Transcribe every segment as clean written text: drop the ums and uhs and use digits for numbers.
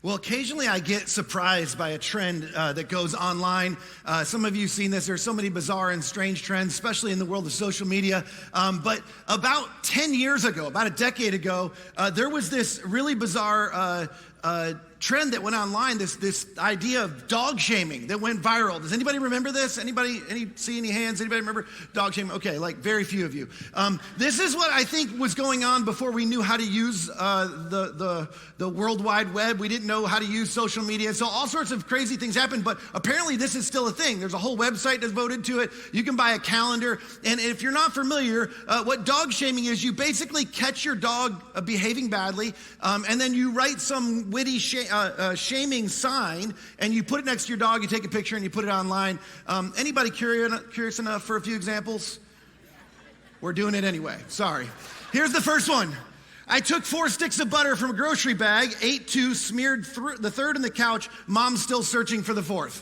Well, occasionally I get surprised by a trend that goes online. Some of you have seen this. There's so many bizarre and strange trends, especially in the world of social media. But about 10 years ago, about a decade ago, there was this really bizarre trend that went online, this idea of dog shaming that went viral. Does anybody remember this? See any hands? Anybody remember dog shaming? Okay, like very few of you. This is what I think was going on before we knew how to use the World Wide Web. We didn't know how to use social media. So all sorts of crazy things happened, but apparently this is still a thing. There's a whole website devoted to it. You can buy a calendar. And if you're not familiar, what dog shaming is, you basically catch your dog behaving badly, and then you write some witty shaming sign, and you put it next to your dog, you take a picture, and you put it online. Anybody curious enough for a few examples? We're doing it anyway. Sorry. Here's the first one. I took 4 sticks of butter from a grocery bag, ate 2, smeared the third in the couch. Mom's still searching for the 4th.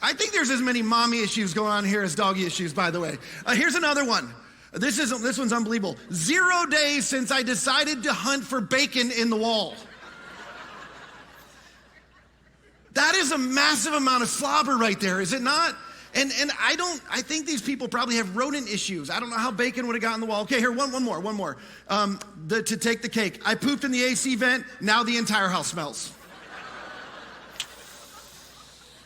I think there's as many mommy issues going on here as doggy issues, by the way. Here's another one. This one's unbelievable. 0 days since I decided to hunt for bacon in the wall. That is a massive amount of slobber right there, is it not? And I think these people probably have rodent issues. I don't know how bacon would have gotten in the wall. Okay, here, one more. To take the cake. I pooped in the AC vent, now the entire house smells.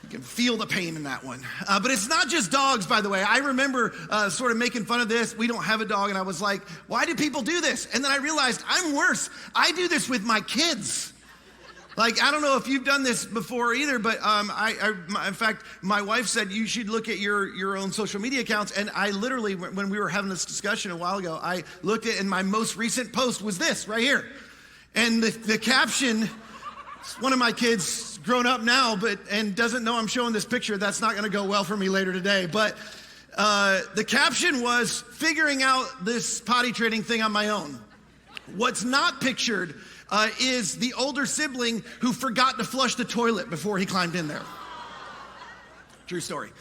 You can feel the pain in that one. But it's not just dogs, by the way. I remember sort of making fun of this. We don't have a dog, and I was like, why do people do this? And then I realized I'm worse. I do this with my kids. Like, I don't know if you've done this before either, but in fact, my wife said you should look at your own social media accounts. And I literally, when we were having this discussion a while ago, I looked at, and my most recent post was this right here. And the caption, one of my kids, grown up now, and doesn't know I'm showing this picture. That's not going to go well for me later today. But the caption was, figuring out this potty training thing on my own. What's not pictured is the older sibling who forgot to flush the toilet before he climbed in there. True story.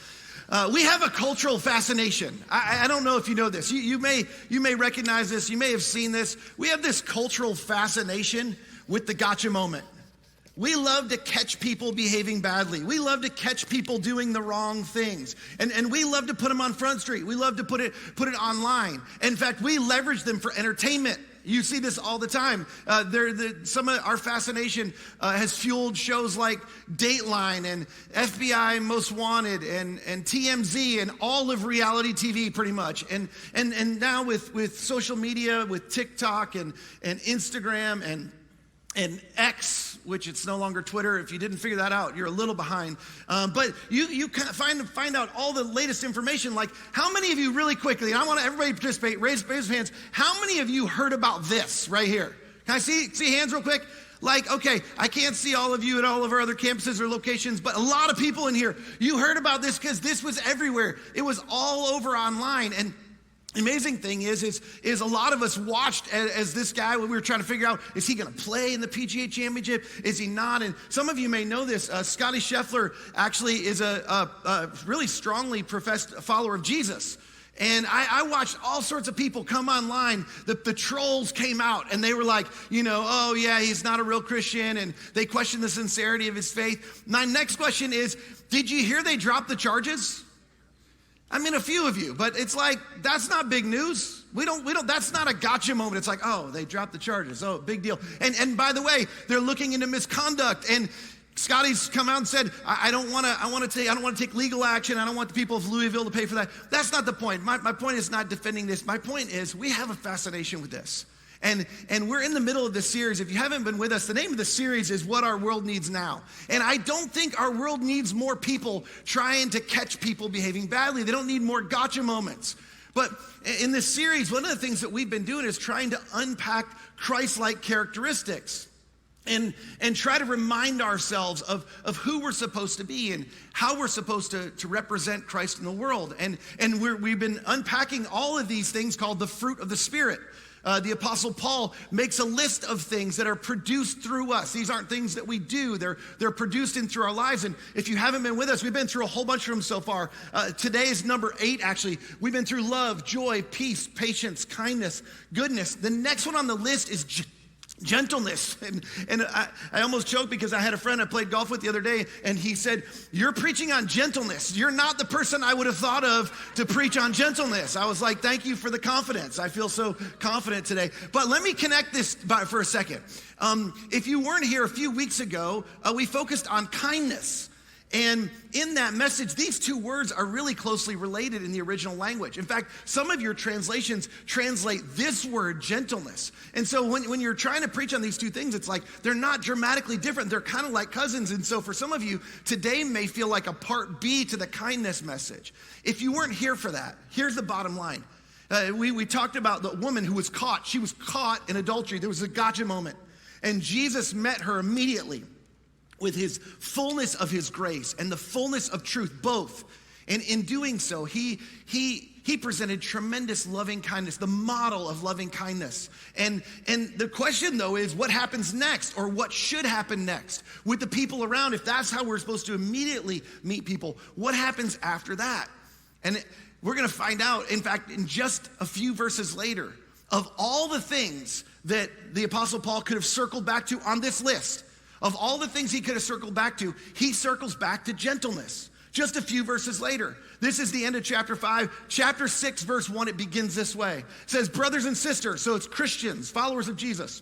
We have a cultural fascination. I don't know if you know this. You may recognize this. You may have seen this. We have this cultural fascination with the gotcha moment. We love to catch people behaving badly. We love to catch people doing the wrong things. And we love to put them on Front Street. We love to put it online. In fact, we leverage them for entertainment. You see this all the time. Some of our fascination has fueled shows like Dateline and FBI Most Wanted and TMZ and all of reality TV pretty much. And now with social media, with TikTok and Instagram and X, which it's no longer Twitter. If you didn't figure that out, you're a little behind. But you kind of find out all the latest information. Like, how many of you, really quickly, and I want everybody to participate, raise hands. How many of you heard about this right here? Can I see hands real quick? Like, okay, I can't see all of you at all of our other campuses or locations, but a lot of people in here, you heard about this because this was everywhere. It was all over online. And the amazing thing is a lot of us watched as this guy, when we were trying to figure out, is he going to play in the PGA Championship? Is he not? And some of you may know this. Scotty Scheffler actually is a really strongly professed follower of Jesus. And I watched all sorts of people come online. The trolls came out, and they were like, oh yeah, he's not a real Christian, and they questioned the sincerity of his faith. My next question is, did you hear they dropped the charges? I mean, a few of you, but it's like, that's not big news. We don't, that's not a gotcha moment. It's like, oh, they dropped the charges. Oh, big deal. And by the way, they're looking into misconduct. And Scotty's come out and said, I don't want to take legal action. I don't want the people of Louisville to pay for that. That's not the point. My point is not defending this. My point is, we have a fascination with this. And we're in the middle of this series. If you haven't been with us, the name of the series is What Our World Needs Now. And I don't think our world needs more people trying to catch people behaving badly. They don't need more gotcha moments. But in this series, one of the things that we've been doing is trying to unpack Christlike characteristics and try to remind ourselves of who we're supposed to be and how we're supposed to represent Christ in the world. And we've been unpacking all of these things called the fruit of the Spirit. The Apostle Paul makes a list of things that are produced through us. These aren't things that we do. They're produced in through our lives. And if you haven't been with us, we've been through a whole bunch of them so far. Today is number 8, actually. We've been through love, joy, peace, patience, kindness, goodness. The next one on the list is Gentleness. And I almost choked because I had a friend I played golf with the other day, and he said, "You're preaching on gentleness. You're not the person I would have thought of to preach on gentleness." I was like, thank you for the confidence. I feel so confident today. But let me connect this for a second. If you weren't here a few weeks ago, we focused on kindness. And in that message, these two words are really closely related in the original language. In fact, some of your translations translate this word, gentleness. And so when you're trying to preach on these two things, it's like they're not dramatically different. They're kind of like cousins. And so for some of you, today may feel like a part B to the kindness message. If you weren't here for that, here's the bottom line. We talked about the woman who was caught. She was caught in adultery. There was a gotcha moment. And Jesus met her immediately with his fullness of his grace and the fullness of truth, both. And in doing so, he presented tremendous loving kindness, the model of loving kindness. And the question, though, is what happens next, or what should happen next with the people around? If that's how we're supposed to immediately meet people, what happens after that? And we're going to find out, in fact, in just a few verses later, of all the things that the Apostle Paul could have circled back to on this list. Of all the things he could have circled back to, he circles back to gentleness. Just a few verses later. This is the end of chapter 5. Chapter 6, verse 1, it begins this way. It says, brothers and sisters, so it's Christians, followers of Jesus.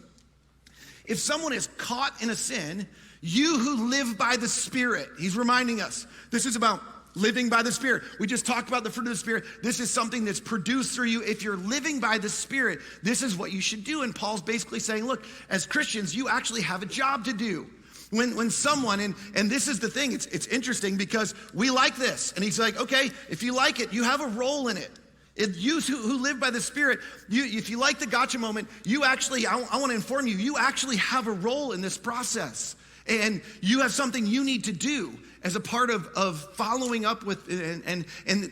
If someone is caught in a sin, you who live by the Spirit, he's reminding us, this is about living by the Spirit. We just talked about the fruit of the Spirit. This is something that's produced through you. If you're living by the Spirit, this is what you should do. And Paul's basically saying, look, as Christians, you actually have a job to do. When someone, and this is the thing, it's interesting because we like this. And he's like, okay, if you like it, you have a role in it. You who live by the Spirit, if you like the gotcha moment, you actually, I want to inform you, you actually have a role in this process. And you have something you need to do as a part of following up with and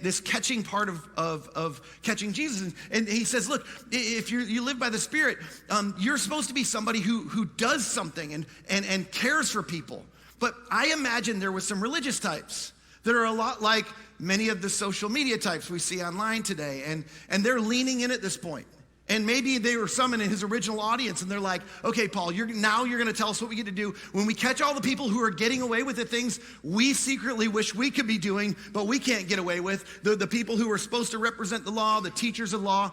this catching part of catching Jesus. And he says, look, if you live by the Spirit, you're supposed to be somebody who does something and cares for people. But I imagine there was some religious types that are a lot like many of the social media types we see online today. And they're leaning in at this point. And maybe they were some in his original audience, and they're like, okay, Paul, you're going to tell us what we get to do. When we catch all the people who are getting away with the things we secretly wish we could be doing, but we can't get away with, the people who are supposed to represent the law, the teachers of law.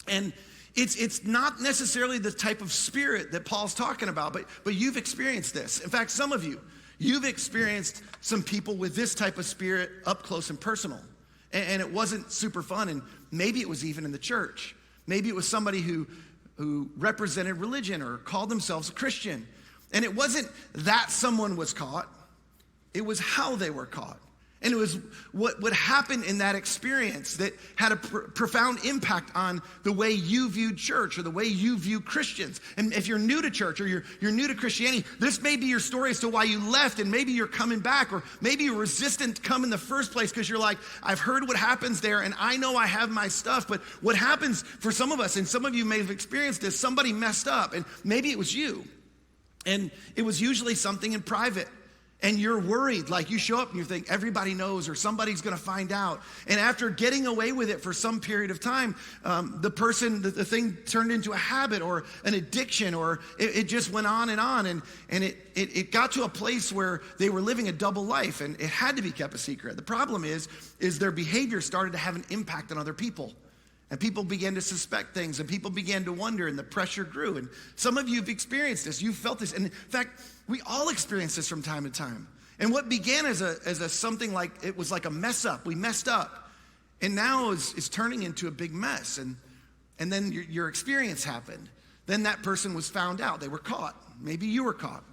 And it's not necessarily the type of spirit that Paul's talking about, but you've experienced this. In fact, some of you've experienced some people with this type of spirit up close and personal. And it wasn't super fun, and maybe it was even in the church. Maybe it was somebody who represented religion or called themselves a Christian. And it wasn't that someone was caught. It was how they were caught. And it was what happened in that experience that had a profound impact on the way you viewed church or the way you view Christians. And if you're new to church or you're new to Christianity, this may be your story as to why you left, and maybe you're coming back, or maybe you're resistant to come in the first place because you're like, I've heard what happens there and I know I have my stuff. But what happens for some of us, and some of you may have experienced this, somebody messed up, and maybe it was you. And it was usually something in private. And you're worried, like you show up and you think everybody knows or somebody's going to find out. And after getting away with it for some period of time, the thing turned into a habit or an addiction, or it just went on. And it got to a place where they were living a double life, and it had to be kept a secret. The problem is their behavior started to have an impact on other people. And people began to suspect things, and people began to wonder, and the pressure grew. And some of you have experienced this. You've felt this. And in fact, we all experience this from time to time. And what began as a something like, it was like a mess up. We messed up. And now is turning into a big mess. And then your experience happened. Then that person was found out. They were caught. Maybe you were caught.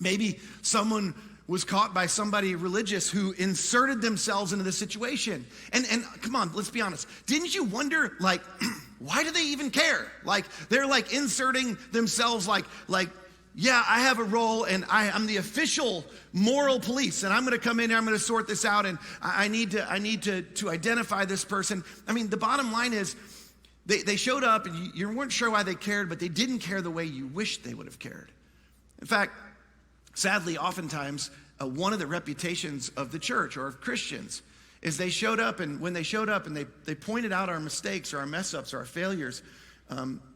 Maybe someone was caught by somebody religious who inserted themselves into the situation. And come on, let's be honest. Didn't you wonder, like, why do they even care? Like, they're like inserting themselves like, yeah, I have a role, and I'm the official moral police, and I'm going to come in here, I'm going to sort this out, and I need to identify this person. I mean, the bottom line is they showed up, and you weren't sure why they cared, but they didn't care the way you wished they would have cared. In fact, sadly, oftentimes, one of the reputations of the church or of Christians is they showed up, and when they showed up and they pointed out our mistakes or our mess ups or our failures,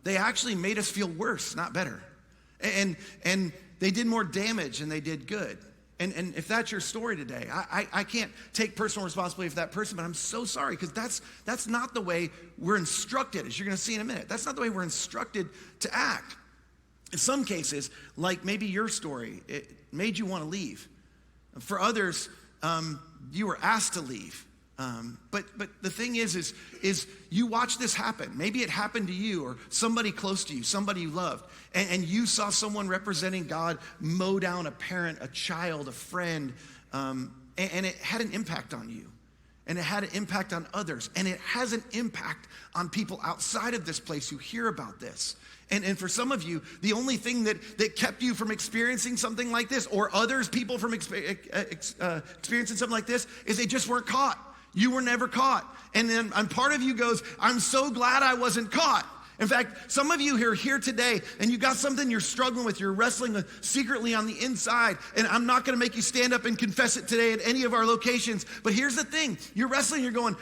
they actually made us feel worse, not better. And they did more damage than they did good. And if that's your story today, I can't take personal responsibility for that person, but I'm so sorry, because that's not the way we're instructed, as you're going to see in a minute. That's not the way we're instructed to act. In some cases, like maybe your story, it made you want to leave. For others, you were asked to leave. But the thing is you watch this happen. Maybe it happened to you or somebody close to you, somebody you loved, and you saw someone representing God mow down a parent, a child, a friend, and it had an impact on you. And it had an impact on others. And it has an impact on people outside of this place who hear about this. And for some of you, the only thing that kept you from experiencing something like this, or others, people from experiencing something like this, is they just weren't caught. You were never caught. And then part of you goes, I'm so glad I wasn't caught. In fact, some of you who are here today, and you got something you're struggling with, you're wrestling with secretly on the inside, and I'm not going to make you stand up and confess it today at any of our locations, but here's the thing. You're wrestling, you're going,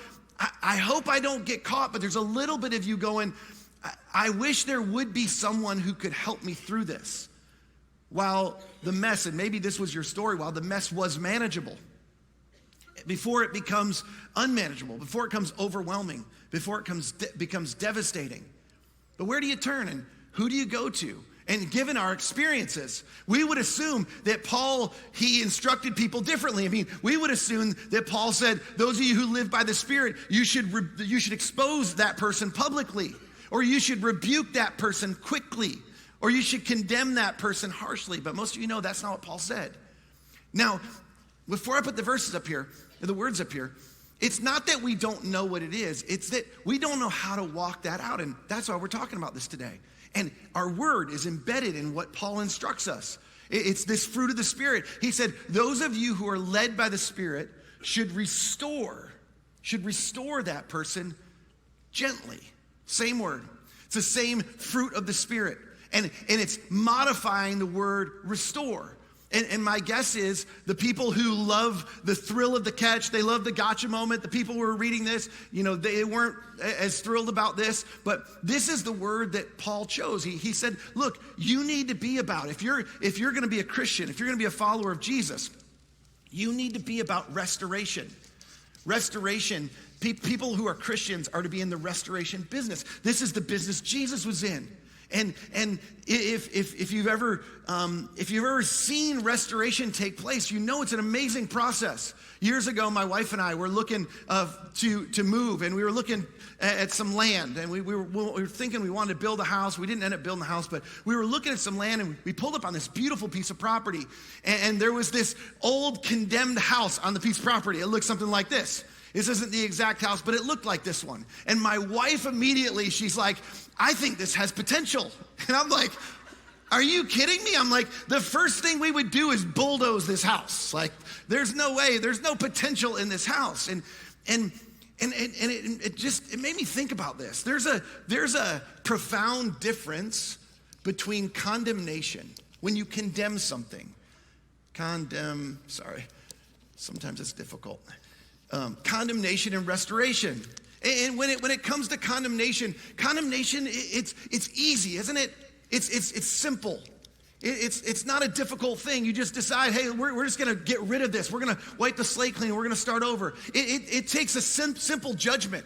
I hope I don't get caught, but there's a little bit of you going, I wish there would be someone who could help me through this. While the mess, and maybe this was your story, while the mess was manageable, before it becomes unmanageable, before it becomes overwhelming, before it becomes devastating. But where do you turn, and who do you go to? And given our experiences, we would assume that Paul, he instructed people differently. I mean, we would assume that Paul said, those of you who live by the Spirit, you should expose that person publicly, or you should rebuke that person quickly, or you should condemn that person harshly. But most of you know that's not what Paul said. Now, before I put the verses up here, the words up here, it's not that we don't know what it is. It's that we don't know how to walk that out. And that's why we're talking about this today. And our word is embedded in what Paul instructs us. It's this fruit of the Spirit. He said, those of you who are led by the Spirit should restore that person gently. Same word. It's the same fruit of the Spirit. And it's modifying the word restore. And my guess is the people who love the thrill of the catch, they love the gotcha moment. The people who are reading this, they weren't as thrilled about this. But this is the word that Paul chose. He said, look, you need to be about, if you're going to be a Christian, if you're going to be a follower of Jesus, you need to be about restoration. Restoration. People who are Christians are to be in the restoration business. This is the business Jesus was in. And if you've ever seen restoration take place, you know it's an amazing process. Years ago, my wife and I were looking to move, and we were looking at some land, and we were thinking we wanted to build a house. We didn't end up building a house, but we were looking at some land, and we pulled up on this beautiful piece of property, and there was this old condemned house on the piece of property. It looked something like this. This isn't the exact house, but it looked like this one. And my wife immediately, she's like, I think this has potential. And I'm like, are you kidding me? I'm like, the first thing we would do is bulldoze this house. Like, there's no way, there's no potential in this house. And it made me think about this. There's a profound difference between condemnation, when you condemn something. Sometimes it's difficult. Condemnation and restoration. And when it comes to condemnation, it's easy, isn't it? It's simple. It's not a difficult thing. You just decide, hey, we're just going to get rid of this. We're going to wipe the slate clean. We're going to start over. It takes a simple judgment.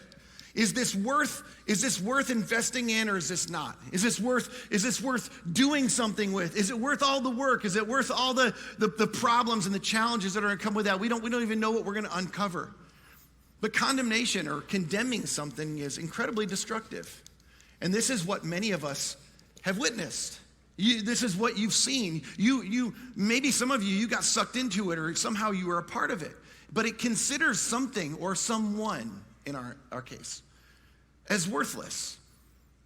Is this worth investing in, or is this not? Is this worth doing something with? Is it worth all the work? Is it worth all the problems and the challenges that are going to come with that? We don't even know what we're going to uncover. But condemnation or condemning something is incredibly destructive. And this is what many of us have witnessed. This is what you've seen. Maybe some of you got sucked into it, or somehow you were a part of it. But it considers something or someone, in our case, as worthless,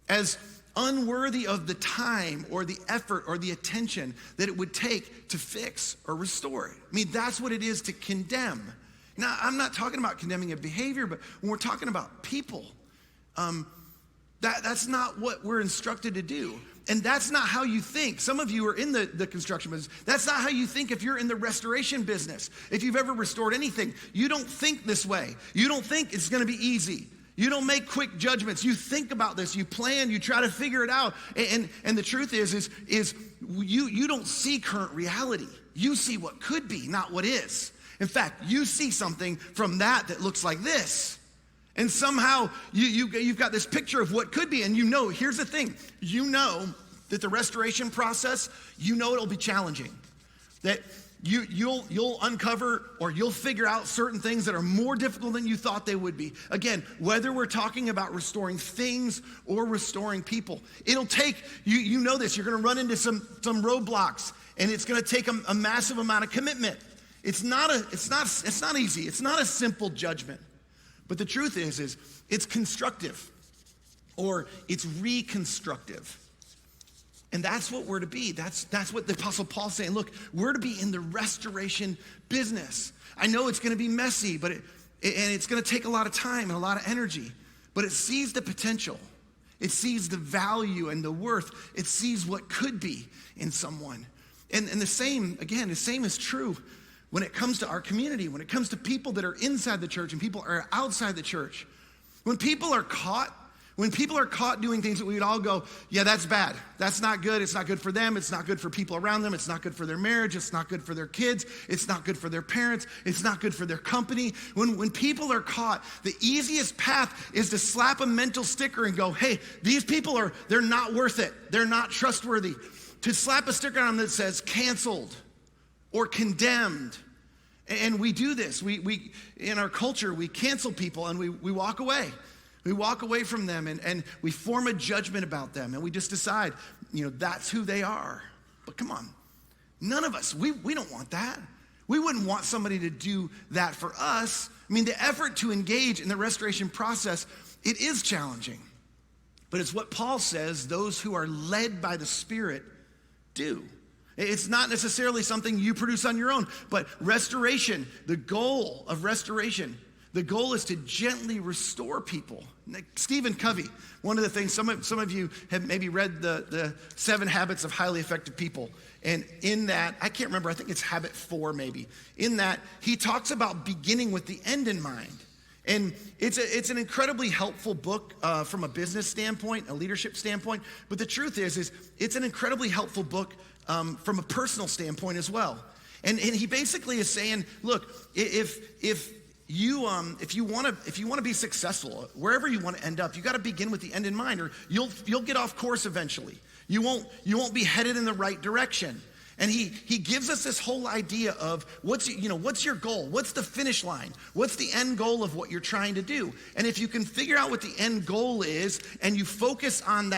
as unworthy of the time or the effort or the attention that it would take to fix or restore it. I mean, that's what it is to condemn. Now, I'm not talking about condemning a behavior, but when we're talking about people, that's not what we're instructed to do. And that's not how you think. Some of you are in the construction business. That's not how you think if you're in the restoration business. If you've ever restored anything, you don't think this way. You don't think it's going to be easy. You don't make quick judgments. You think about this, you plan, you try to figure it out. And the truth is you don't see current reality. You see what could be, not what is. In fact, you see something from that looks like this. And somehow you've got this picture of what could be, and here's the thing. You know that the restoration process, it'll be challenging. That you'll uncover or you'll figure out certain things that are more difficult than you thought they would be. Again, whether we're talking about restoring things or restoring people, it'll take, you know this, you're gonna run into some roadblocks, and it's gonna take a massive amount of commitment. It's not easy. It's not a simple judgment. But the truth is it's constructive or it's reconstructive. And that's what we're to be. That's what the Apostle Paul's saying. Look, we're to be in the restoration business. I know it's going to be messy, but it's going to take a lot of time and a lot of energy. But it sees the potential. It sees the value and the worth. It sees what could be in someone. And the same is true when it comes to our community, when it comes to people that are inside the church and people are outside the church. When people are caught doing things that we would all go, yeah, that's bad. That's not good. It's not good for them. It's not good for people around them. It's not good for their marriage. It's not good for their kids. It's not good for their parents. It's not good for their company. When people are caught, the easiest path is to slap a mental sticker and go, hey, these people they're not worth it. They're not trustworthy. To slap a sticker on them that says canceled or condemned. And we do this. We in our culture, we cancel people and we walk away. We walk away from them and we form a judgment about them, and we just decide, that's who they are. But come on, none of us, we don't want that. We wouldn't want somebody to do that for us. I mean, the effort to engage in the restoration process, it is challenging. But it's what Paul says those who are led by the Spirit do. It's not necessarily something you produce on your own, but restoration, the goal is to gently restore people. Stephen Covey, one of the things, some of you have maybe read the 7 Habits of Highly Effective People. And in that, I can't remember, I think it's habit 4 maybe. In that, he talks about beginning with the end in mind. And it's an incredibly helpful book from a business standpoint, a leadership standpoint. But the truth is it's an incredibly helpful book from a personal standpoint as well. And he basically is saying, look, if you want to be successful wherever you want to end up, you got to begin with the end in mind, or you'll get off course eventually. You won't be headed in the right direction. And he gives us this whole idea of what's your goal? What's the finish line? What's the end goal of what you're trying to do? And if you can figure out what the end goal is and you focus on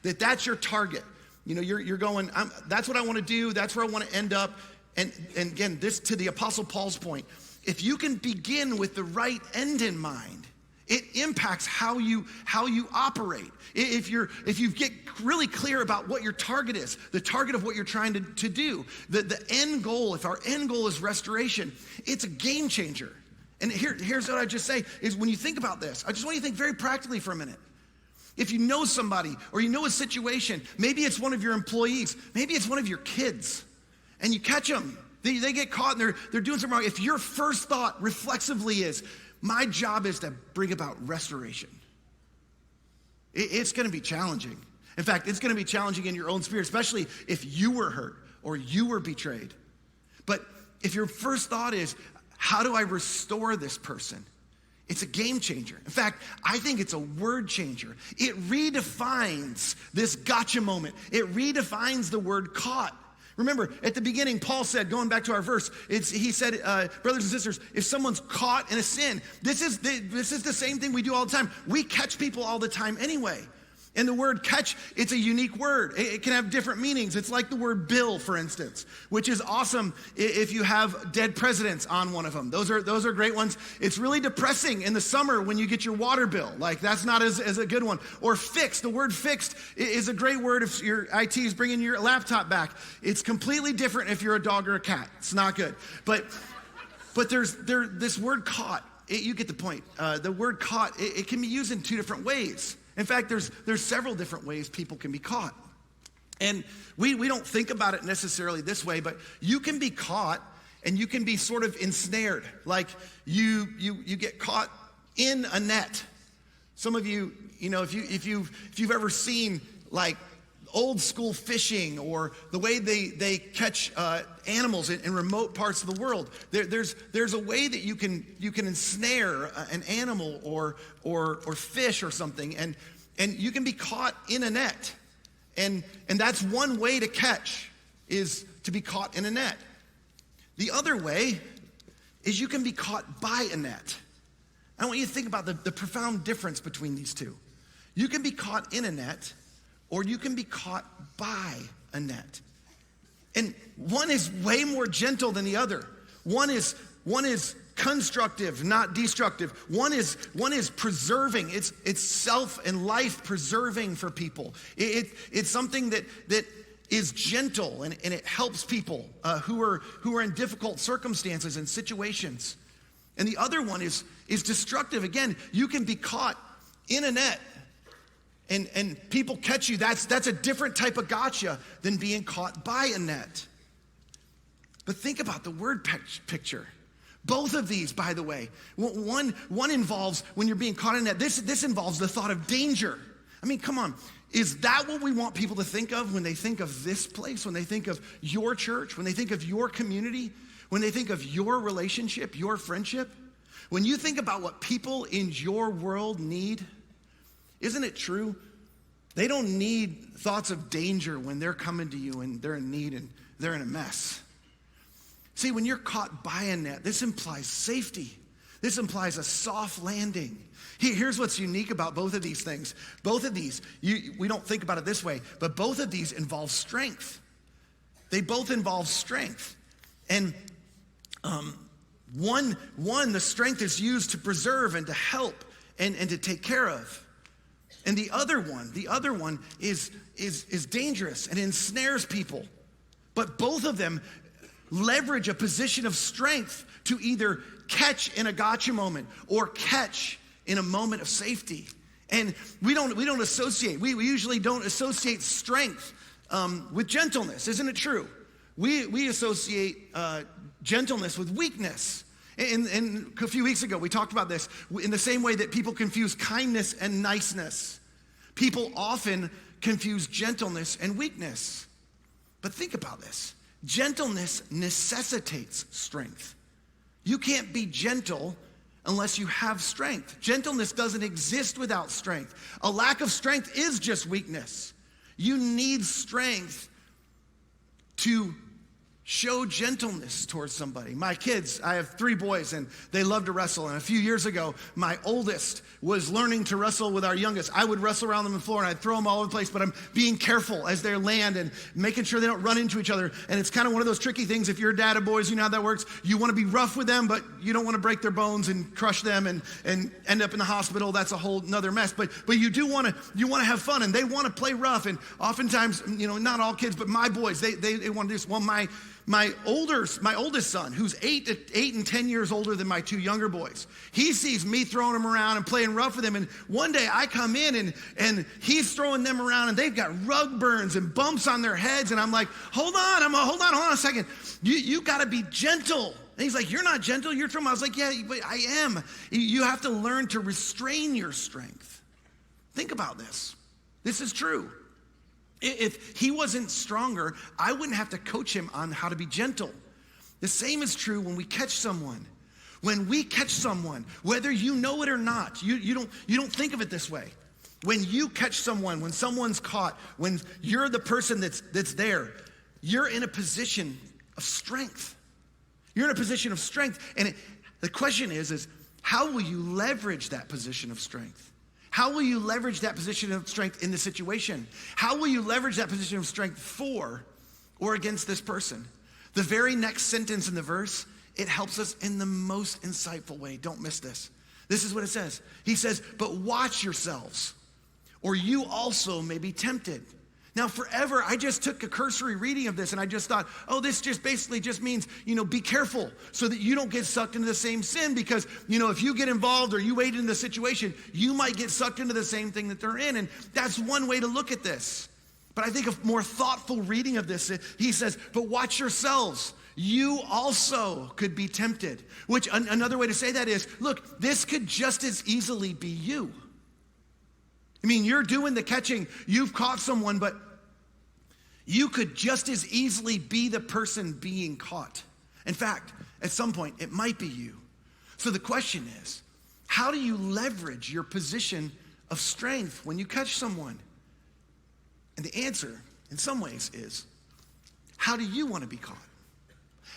that's your target. You're going, that's what I want to do. That's where I want to end up. And again, this to the Apostle Paul's point, if you can begin with the right end in mind, it impacts how you operate. If you get really clear about what your target is, the target of what you're trying to do, the end goal, if our end goal is restoration, it's a game changer. And here's what I just say, is when you think about this, I just want you to think very practically for a minute. If you know somebody or you know a situation, maybe it's one of your employees, maybe it's one of your kids, and you catch them. They get caught and they're doing something wrong. If your first thought reflexively is, my job is to bring about restoration, it's going to be challenging. In fact, it's going to be challenging in your own spirit, especially if you were hurt or you were betrayed. But if your first thought is, how do I restore this person? It's a game changer. In fact, I think it's a word changer. It redefines this gotcha moment. It redefines the word caught. Remember, at the beginning, Paul said, going back to our verse, he said, brothers and sisters, if someone's caught in a sin, this is the same thing we do all the time. We catch people all the time anyway. And the word catch, it's a unique word. It can have different meanings. It's like the word bill, for instance, which is awesome if you have dead presidents on one of them. Those are great ones. It's really depressing in the summer when you get your water bill. Like, that's not as a good one. Or fixed. The word fixed is a great word if your IT is bringing your laptop back. It's completely different if you're a dog or a cat. It's not good. But there's this word caught. You get the point. The word caught, it can be used in 2 different ways. In fact, there's several different ways people can be caught. And we don't think about it necessarily this way, but you can be caught and you can be sort of ensnared. Like you get caught in a net. Some of you, if you've ever seen like old school fishing or the way they catch animals in remote parts of the world, there's a way that you can ensnare an animal or fish or something, and you can be caught in a net, and that's one way to catch, is to be caught in a net. The other way is you can be caught by a net. I want you to think about the profound difference between these two. You can be caught in a net, or you can be caught by a net. And one is way more gentle than the other. One is constructive, not destructive. One is preserving. It's self and life preserving for people. It's something that is gentle, and it helps people who are in difficult circumstances and situations. And the other one is destructive. Again, you can be caught in a net and people catch you. That's a different type of gotcha than being caught by a net. But think about the word picture. Both of these, by the way, one involves when you're being caught in a net. This involves the thought of danger. I mean, come on. Is that what we want people to think of when they think of this place, when they think of your church, when they think of your community, when they think of your relationship, your friendship? When you think about what people in your world need, isn't it true? They don't need thoughts of danger when they're coming to you and they're in need and they're in a mess. See, when you're caught by a net, this implies safety. This implies a soft landing. Here's what's unique about both of these things. Both of these, we don't think about it this way, but both of these involve strength. They both involve strength. And one, the strength is used to preserve and to help and to take care of. And the other one is dangerous and ensnares people. But both of them leverage a position of strength to either catch in a gotcha moment or catch in a moment of safety. And we usually don't associate strength with gentleness. Isn't it true? We associate gentleness with weakness. And a few weeks ago, we talked about this in the same way that people confuse kindness and niceness. People often confuse gentleness and weakness. But think about this. Gentleness necessitates strength. You can't be gentle unless you have strength. Gentleness doesn't exist without strength. A lack of strength is just weakness. You need strength to show gentleness towards somebody. My kids, I have 3 boys, and they love to wrestle. And a few years ago, my oldest was learning to wrestle with our youngest. I would wrestle around them on the floor, and I'd throw them all over the place, but I'm being careful as they land and making sure they don't run into each other. And it's kind of one of those tricky things. If you're a dad of boys, you know how that works. You want to be rough with them, but you don't want to break their bones and crush them and end up in the hospital. That's a whole nother mess. But you do want to have fun, and they want to play rough. And oftentimes, not all kids, but my boys, they want to do this. Well, my oldest son, who's 8 and 10 years older than my 2 younger boys, he sees me throwing him around and playing rough with him. And one day I come in and he's throwing them around, and they've got rug burns and bumps on their heads. And I'm like, hold on a second. You got to be gentle. And he's like, you're not gentle. You're throwing. I was like, yeah, but I am. You have to learn to restrain your strength. Think about this. This is true. If he wasn't stronger, I wouldn't have to coach him on how to be gentle. The same is true when we catch someone. When we catch someone, whether you know it or not, you don't think of it this way. When you catch someone, when someone's caught, when you're the person that's there, you're in a position of strength. You're in a position of strength. And the question is how will you leverage that position of strength? How will you leverage that position of strength in the situation? How will you leverage that position of strength for or against this person? The very next sentence in the verse, it helps us in the most insightful way. Don't miss this. This is what it says. He says, but watch yourselves, or you also may be tempted. Now, forever, I just took a cursory reading of this, and I just thought, this just basically just means, be careful so that you don't get sucked into the same sin, because, if you get involved or you wade into the situation, you might get sucked into the same thing that they're in, and that's one way to look at this. But I think a more thoughtful reading of this, he says, but watch yourselves. You also could be tempted, which another way to say that is, look, this could just as easily be you. I mean, you're doing the catching, you've caught someone, but you could just as easily be the person being caught. In fact, at some point, it might be you. So the question is, how do you leverage your position of strength when you catch someone? And the answer, in some ways, is, how do you want to be caught?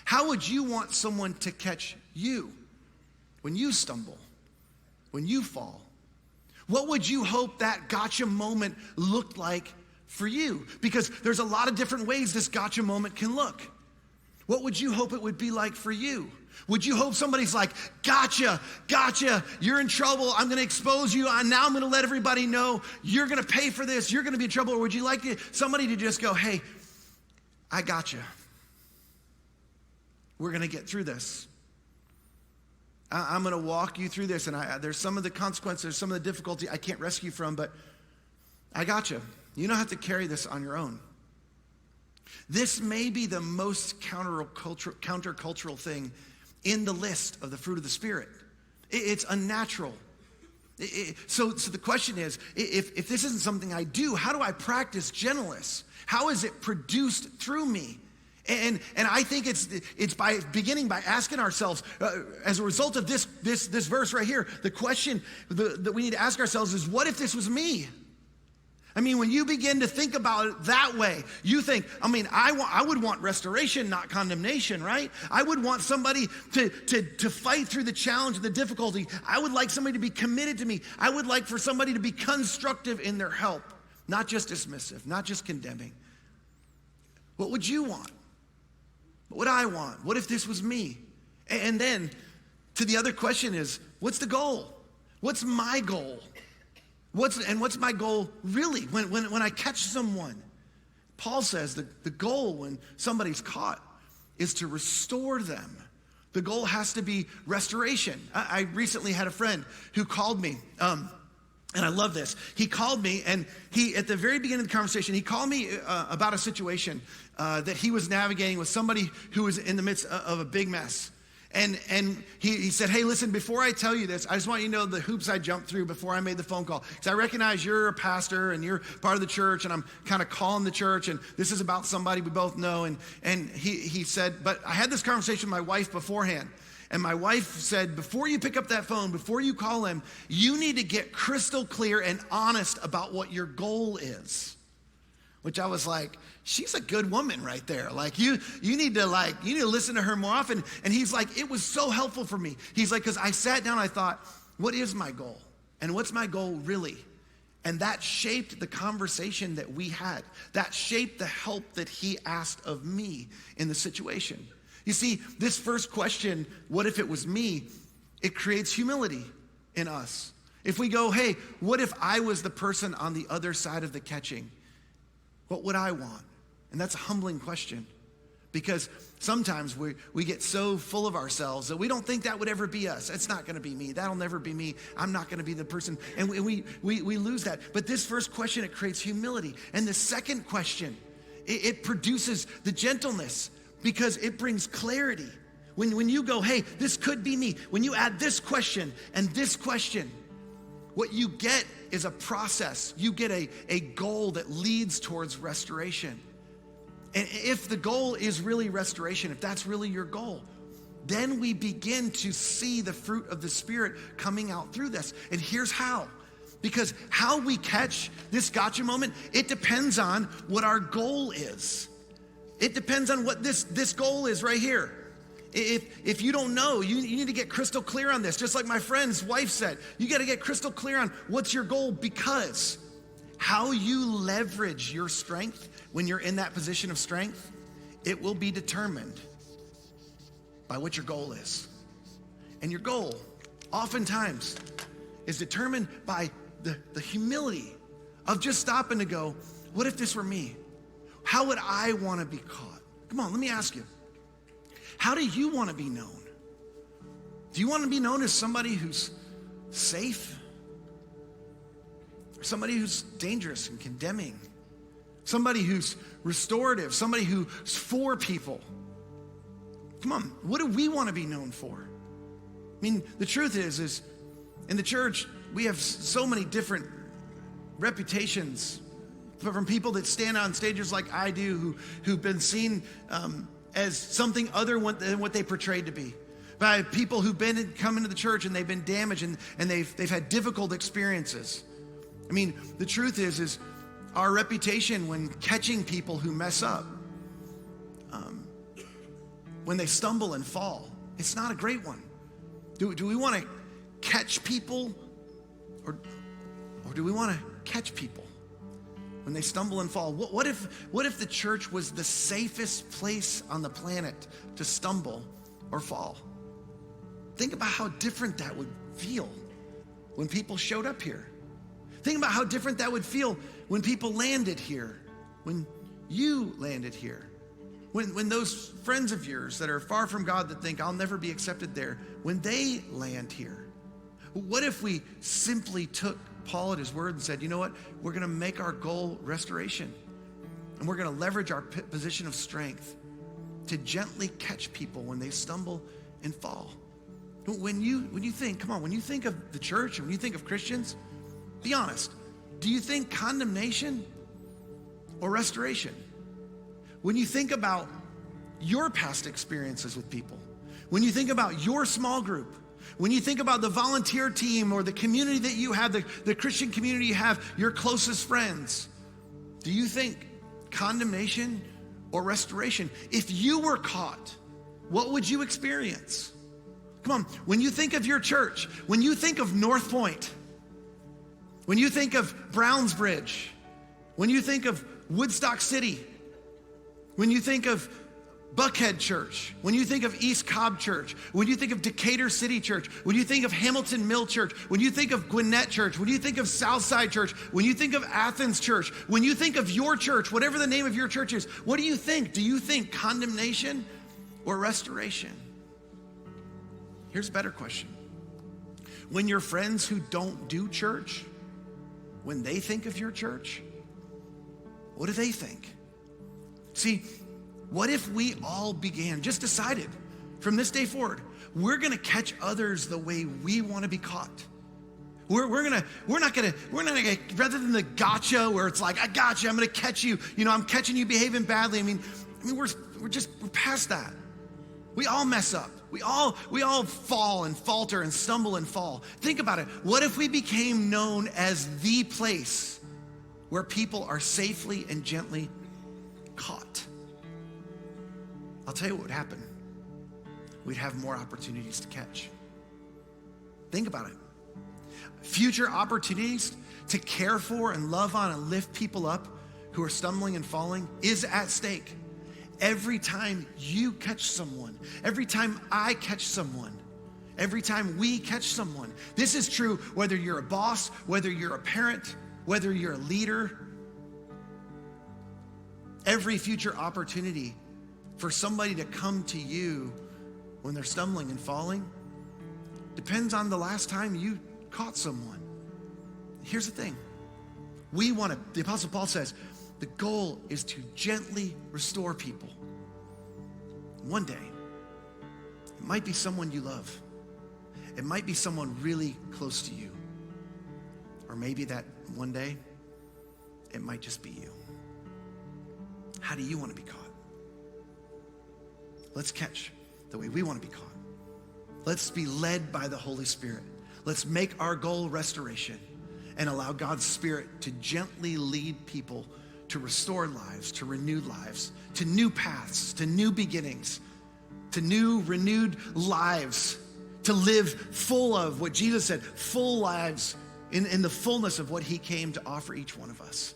How would you want someone to catch you when you stumble, when you fall? What would you hope that gotcha moment looked like for you? Because there's a lot of different ways this gotcha moment can look. What would you hope it would be like for you? Would you hope somebody's like, gotcha, you're in trouble, I'm gonna expose you, now I'm gonna let everybody know, you're gonna pay for this, you're gonna be in trouble? Or would you like somebody to just go, hey, I gotcha. We're gonna get through this. I'm gonna walk you through this, and there's some of the consequences, some of the difficulty I can't rescue from, but I gotcha. You don't have to carry this on your own. This may be the most countercultural thing in the list of the fruit of the Spirit. It's unnatural. So the question is, if this isn't something I do, how do I practice gentleness? How is it produced through me? And I think it's by beginning by asking ourselves, as a result of this verse right here, the question that we need to ask ourselves is, what if this was me? I mean, when you begin to think about it that way, you think, I would want restoration, not condemnation, right? I would want somebody to fight through the challenge and the difficulty. I would like somebody to be committed to me. I would like for somebody to be constructive in their help, not just dismissive, not just condemning. What would you want? What would I want? What if this was me? And then to the other question is, what's the goal? What's my goal? What's my goal really when I catch someone? Paul says the goal when somebody's caught is to restore them. The goal has to be restoration. I recently had a friend who called me, and I love this. He called me, and at the very beginning of the conversation, he called me about a situation that he was navigating with somebody who was in the midst of a big mess. And he said, hey, listen, before I tell you this, I just want you to know the hoops I jumped through before I made the phone call. Because I recognize you're a pastor and you're part of the church, and I'm kind of calling the church, and this is about somebody we both know. And he said, but I had this conversation with my wife beforehand. And my wife said, before you pick up that phone, before you call him, you need to get crystal clear and honest about what your goal is. Which I was like, she's a good woman right there. Like you need to listen to her more often. And he's like, it was so helpful for me. He's like, because I sat down, I thought, what is my goal? And what's my goal really? And that shaped the conversation that we had. That shaped the help that he asked of me in the situation. You see, this first question, what if it was me? It creates humility in us. If we go, hey, what if I was the person on the other side of the catching? What would I want? And that's a humbling question, because sometimes we get so full of ourselves that we don't think that would ever be us. It's not going to be me. That'll never be me. I'm not going to be the person. And we lose that. But this first question, it creates humility. And the second question, it produces the gentleness, because it brings clarity. When you go, hey, this could be me. When you add this question and this question, what you get is a process. You get a goal that leads towards restoration. And if the goal is really restoration, if that's really your goal, then we begin to see the fruit of the Spirit coming out through this. And here's how. Because how we catch this gotcha moment, it depends on what our goal is. It depends on what this goal is right here. If you don't know, you need to get crystal clear on this. Just like my friend's wife said, you got to get crystal clear on what's your goal, because how you leverage your strength when you're in that position of strength, it will be determined by what your goal is. And your goal oftentimes is determined by the humility of just stopping to go, what if this were me? How would I want to be caught? Come on, let me ask you. How do you want to be known? Do you want to be known as somebody who's safe? Or somebody who's dangerous and condemning? Somebody who's restorative? Somebody who's for people? Come on, what do we want to be known for? I mean, the truth is in the church, we have so many different reputations from people that stand on stages like I do, who've been seen as something other than what they portrayed to be. By people who've come into the church and they've been damaged and they've had difficult experiences. I mean, the truth is our reputation when catching people who mess up, when they stumble and fall, it's not a great one. Do we want to catch people or do we want to catch people when they stumble and fall? What if the church was the safest place on the planet to stumble or fall? Think about how different that would feel when people showed up here. Think about how different that would feel when people landed here, when you landed here, when those friends of yours that are far from God that think I'll never be accepted there, when they land here. What if we simply took Paul at his word and said, you know what, we're going to make our goal restoration, and we're going to leverage our position of strength to gently catch people when they stumble and fall. When you think of the church and when you think of Christians, be honest, do you think condemnation or restoration? When you think about your past experiences with people, when you think about your small group, when you think about the volunteer team or the community that you have, the Christian community you have, your closest friends, do you think condemnation or restoration? If you were caught, what would you experience? Come on, when you think of your church, when you think of North Point, when you think of Brownsbridge, when you think of Woodstock City, when you think of Buckhead Church, when you think of East Cobb Church, when you think of Decatur City Church, when you think of Hamilton Mill Church, when you think of Gwinnett Church, when you think of Southside Church, when you think of Athens Church, when you think of your church, whatever the name of your church is, what do you think? Do you think condemnation or restoration? Here's a better question. When your friends who don't do church, when they think of your church, what do they think? See, what if we all just decided from this day forward, we're gonna catch others the way we wanna be caught. We're not gonna, rather than the gotcha where it's like, I got you, I'm gonna catch you, I'm catching you behaving badly. I mean, we're past that. We all mess up. We all fall and falter and stumble and fall. Think about it. What if we became known as the place where people are safely and gently caught? I'll tell you what would happen. We'd have more opportunities to catch. Think about it. Future opportunities to care for and love on and lift people up who are stumbling and falling is at stake. Every time you catch someone, every time I catch someone, every time we catch someone. This is true whether you're a boss, whether you're a parent, whether you're a leader. Every future opportunity for somebody to come to you when they're stumbling and falling depends on the last time you caught someone. Here's the thing. The Apostle Paul says, the goal is to gently restore people. One day, it might be someone you love. It might be someone really close to you. Or maybe that one day, it might just be you. How do you want to be caught? Let's catch the way we want to be caught. Let's be led by the Holy Spirit. Let's make our goal restoration and allow God's Spirit to gently lead people to restore lives, to renew lives, to new paths, to new beginnings, to new renewed lives, to live full of what Jesus said, full lives in the fullness of what he came to offer each one of us.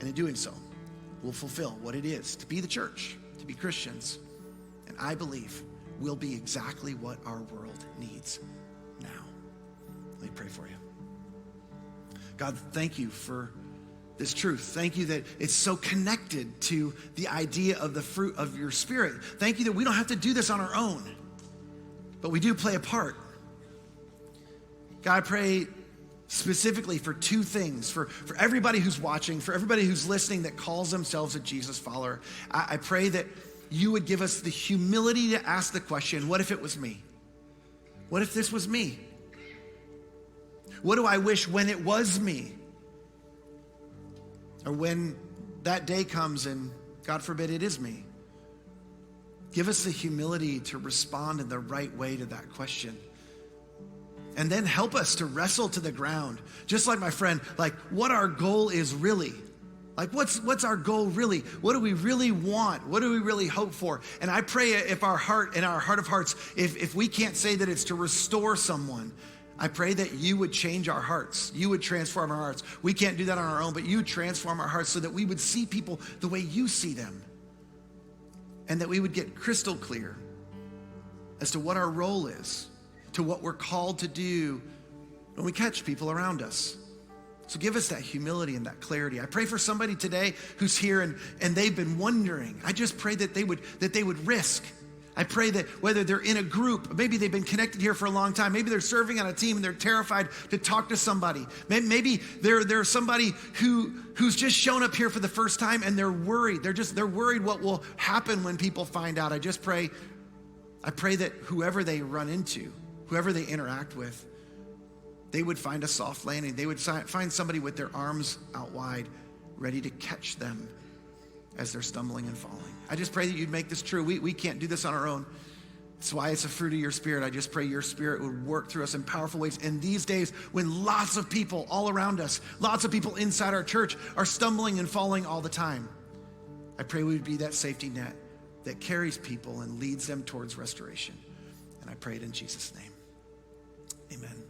And in doing so, we'll fulfill what it is to be the church, to be Christians. And I believe we'll be exactly what our world needs now. Let me pray for you. God, thank you for this truth. Thank you that it's so connected to the idea of the fruit of your Spirit. Thank you that we don't have to do this on our own, but we do play a part. God, I pray specifically for two things, for everybody who's watching, for everybody who's listening that calls themselves a Jesus follower. I pray that you would give us the humility to ask the question, what if it was me? What if this was me? What do I wish when it was me? Or when that day comes and, God forbid, it is me, give us the humility to respond in the right way to that question. And then help us to wrestle to the ground, just like my friend, like what our goal is really. Like what's our goal really? What do we really want? What do we really hope for? And I pray if our heart, in our heart of hearts, if we can't say that it's to restore someone, I pray that you would change our hearts. You would transform our hearts. We can't do that on our own, but you would transform our hearts so that we would see people the way you see them. And that we would get crystal clear as to what our role is, to what we're called to do when we catch people around us. So give us that humility and that clarity. I pray for somebody today who's here and they've been wondering. I just pray that they would risk. I pray that whether they're in a group, maybe they've been connected here for a long time, maybe they're serving on a team and they're terrified to talk to somebody. Maybe they're somebody who's just shown up here for the first time and they're worried. They're worried what will happen when people find out. I pray that whoever they run into, whoever they interact with, they would find a soft landing. They would find somebody with their arms out wide, ready to catch them as they're stumbling and falling. I just pray that you'd make this true. We can't do this on our own. That's why it's a fruit of your Spirit. I just pray your Spirit would work through us in powerful ways. In these days when lots of people all around us, lots of people inside our church are stumbling and falling all the time, I pray we would be that safety net that carries people and leads them towards restoration. And I pray it in Jesus' name. Amen.